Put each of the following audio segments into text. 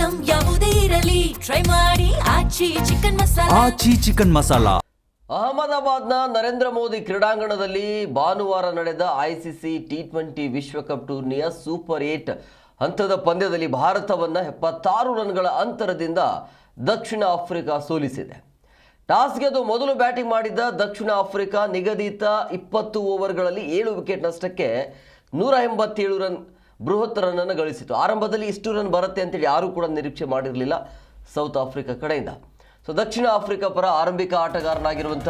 Item ಯಾವುದೇ ಇರಲಿ try ಮಾಡಿ ಆಚಿ ಚಿಕನ್ ಮಸಾಲಾ. ಅಹಮದಾಬಾದ್ನ ನರೇಂದ್ರ ಮೋದಿ ಕ್ರೀಡಾಂಗಣದಲ್ಲಿ ಭಾನುವಾರ ನಡೆದ ಐಸಿಸಿ ಟಿ20 ವಿಶ್ವಕಪ್ ಟೂರ್ನಿಯ ಸೂಪರ್ 8 ಹಂತದ ಪಂದ್ಯದಲ್ಲಿ ಭಾರತವನ್ನು 76 ರನ್ಗಳ ಅಂತರದಿಂದ ದಕ್ಷಿಣ ಆಫ್ರಿಕಾ ಸೋಲಿಸಿದೆ. ಟಾಸ್ ಗೆದ್ದು ಮೊದಲು ಬ್ಯಾಟಿಂಗ್ ಮಾಡಿದ್ದ ದಕ್ಷಿಣ ಆಫ್ರಿಕಾ ನಿಗದಿತ 20 ಓವರ್ಗಳಲ್ಲಿ 7 ವಿಕೆಟ್ ನಷ್ಟಕ್ಕೆ 187 ರನ್ ಬೃಹತ್ ರನ್ ಅನ್ನು ಗಳಿಸಿತು. ಆರಂಭದಲ್ಲಿ ಇಷ್ಟು ರನ್ ಬರುತ್ತೆ ಅಂತೇಳಿ ಯಾರೂ ಕೂಡ ನಿರೀಕ್ಷೆ ಮಾಡಿರಲಿಲ್ಲ ಸೌತ್ ಆಫ್ರಿಕಾ ಕಡೆಯಿಂದ. ದಕ್ಷಿಣ ಆಫ್ರಿಕಾ ಪರ ಆರಂಭಿಕ ಆಟಗಾರನಾಗಿರುವಂಥ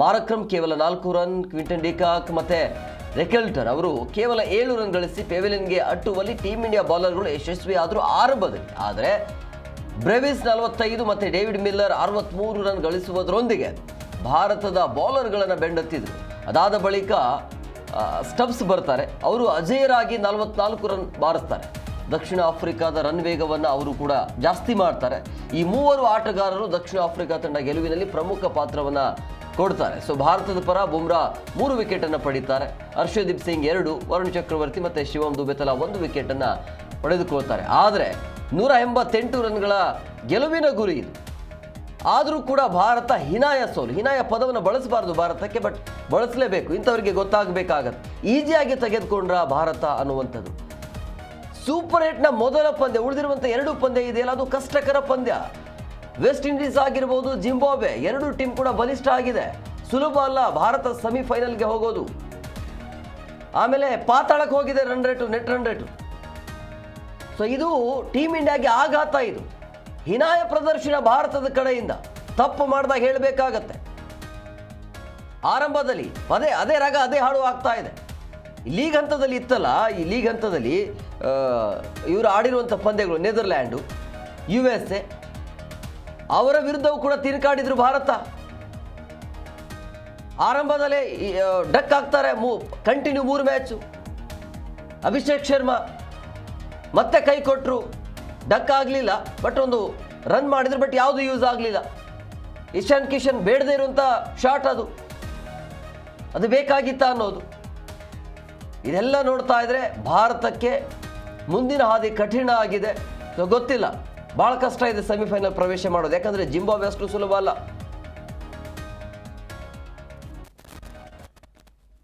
ಮಾರಕ್ರಮ್ ಕೇವಲ 4 ರನ್, ಕ್ವಿಂಟನ್ ಡಿಕಾಕ್ ಮತ್ತು ರೆಕೆಲ್ಟನ್ ಅವರು ಕೇವಲ 7 ರನ್ ಗಳಿಸಿ ಪೆವಿಲಿಯನ್ಗೆ ಅಟ್ಟುವಲ್ಲಿ ಟೀಮ್ ಇಂಡಿಯಾ ಬೌಲರ್ಗಳು ಯಶಸ್ವಿ ಆದರೂ ಆರಂಭದಲ್ಲಿ. ಆದರೆ ಬ್ರೆವಿಸ್ 45 ಮತ್ತು ಡೇವಿಡ್ ಮಿಲ್ಲರ್ 63 ರನ್ ಗಳಿಸುವುದರೊಂದಿಗೆ ಭಾರತದ ಬೌಲರ್ಗಳನ್ನು ಬೆನ್ನತ್ತಿದ್ರು. ಅದಾದ ಬಳಿಕ ಸ್ಟಬ್ಸ್ ಬರ್ತಾರೆ, ಅವರು ಅಜೇಯರಾಗಿ 44 ರನ್ ಬಾರಿಸ್ತಾರೆ. ದಕ್ಷಿಣ ಆಫ್ರಿಕಾದ ರನ್ ವೇಗವನ್ನು ಅವರು ಕೂಡ ಜಾಸ್ತಿ ಮಾಡ್ತಾರೆ. ಈ ಮೂವರು ಆಟಗಾರರು ದಕ್ಷಿಣ ಆಫ್ರಿಕಾ ತಂಡ ಗೆಲುವಿನಲ್ಲಿ ಪ್ರಮುಖ ಪಾತ್ರವನ್ನು ಕೊಡ್ತಾರೆ. ಭಾರತದ ಪರ ಬುಮ್ರಾ 3 ವಿಕೆಟನ್ನು ಪಡೀತಾರೆ. ಹರ್ಷದೀಪ್ ಸಿಂಗ್ 2, ವರುಣ್ ಚಕ್ರವರ್ತಿ ಮತ್ತು ಶಿವಮ್ ದುಬೆ ತಲಾ 1 ವಿಕೆಟನ್ನು ಪಡೆದುಕೊಳ್ತಾರೆ. ಆದರೆ 188 ರನ್ಗಳ ಗೆಲುವಿನ ಗುರಿ ಇದು. ಆದರೂ ಕೂಡ ಭಾರತ ಹೀನಾಯ ಸೋಲು. ಹೀನಾಯ ಪದವನ್ನು ಬಳಸಬಾರ್ದು ಭಾರತಕ್ಕೆ, ಬಟ್ ಬಳಸಲೇಬೇಕು. ಇಂಥವರಿಗೆ ಗೊತ್ತಾಗಬೇಕಾಗತ್ತೆ ಈಸಿಯಾಗಿ ತೆಗೆದುಕೊಂಡ್ರ ಭಾರತ ಅನ್ನುವಂಥದ್ದು. ಸೂಪರ್ 8ನ ಮೊದಲ ಪಂದ್ಯ, ಉಳಿದಿರುವಂಥ 2 ಪಂದ್ಯ ಇದೆಯಲ್ಲ ಅದು ಕಷ್ಟಕರ ಪಂದ್ಯ. ವೆಸ್ಟ್ ಇಂಡೀಸ್ ಆಗಿರ್ಬೋದು, ಜಿಂಬಾಬ್ವೆ, 2 ಟೀಮ್ ಕೂಡ ಬಲಿಷ್ಠ ಆಗಿದೆ. ಸುಲಭ ಅಲ್ಲ ಭಾರತ ಸೆಮಿಫೈನಲ್ಗೆ ಹೋಗೋದು. ಆಮೇಲೆ ಪಾತಾಳಕ್ಕೆ ಹೋಗಿದೆ run rate, net run rate. ಇದು ಟೀಮ್ ಇಂಡಿಯಾಗೆ ಆಘಾತ. ಇದು ಹೀನಾಯ ಪ್ರದರ್ಶನ ಭಾರತದ ಕಡೆಯಿಂದ. ತಪ್ಪು ಮಾಡಿದಾಗ ಹೇಳಬೇಕಾಗತ್ತೆ. ಆರಂಭದಲ್ಲಿ ಅದೇ ರಾಗ ಅದೇ ಹಾಡು ಆಗ್ತಾ ಇದೆ. ಲೀಗ್ ಹಂತದಲ್ಲಿ ಇತ್ತಲ್ಲ, ಈ ಲೀಗ್ ಹಂತದಲ್ಲಿ ಇವರು ಆಡಿರುವಂಥ ಪಂದ್ಯಗಳು ನೆದರ್ಲ್ಯಾಂಡು, USA ಅವರ ವಿರುದ್ಧವೂ ಕೂಡ ತಿರುಕಾಡಿದ್ರು ಭಾರತ. ಆರಂಭದಲ್ಲೇ ಡಕ್ ಆಗ್ತಾರೆ, ಕಂಟಿನ್ಯೂ 3 ಮ್ಯಾಚು. ಅಭಿಷೇಕ್ ಶರ್ಮಾ ಮತ್ತೆ ಕೈ ಕೊಟ್ಟರು, ಡಕ್ ಆಗಲಿಲ್ಲ, ಬಟ್ ಒಂದು ರನ್ ಮಾಡಿದ್ರು, ಬಟ್ ಯಾವುದು ಯೂಸ್ ಆಗಲಿಲ್ಲ. ಇಶಾನ್ ಕಿಶನ್ ಬೇಡದೇ ಇರುವಂಥ ಶಾಟ್ ಅದು ಬೇಕಾಗಿತ್ತ ಅನ್ನೋದು. ಇದೆಲ್ಲ ನೋಡ್ತಾ ಇದ್ರೆ ಭಾರತಕ್ಕೆ ಮುಂದಿನ ಹಾದಿ ಕಠಿಣ ಆಗಿದೆ. ಗೊತ್ತಿಲ್ಲ, ಭಾಳ ಕಷ್ಟ ಇದೆ ಸೆಮಿಫೈನಲ್ ಪ್ರವೇಶ ಮಾಡೋದು. ಯಾಕಂದರೆ ಜಿಂಬಾಬ್ವೆ ಅಷ್ಟು ಸುಲಭ ಅಲ್ಲ.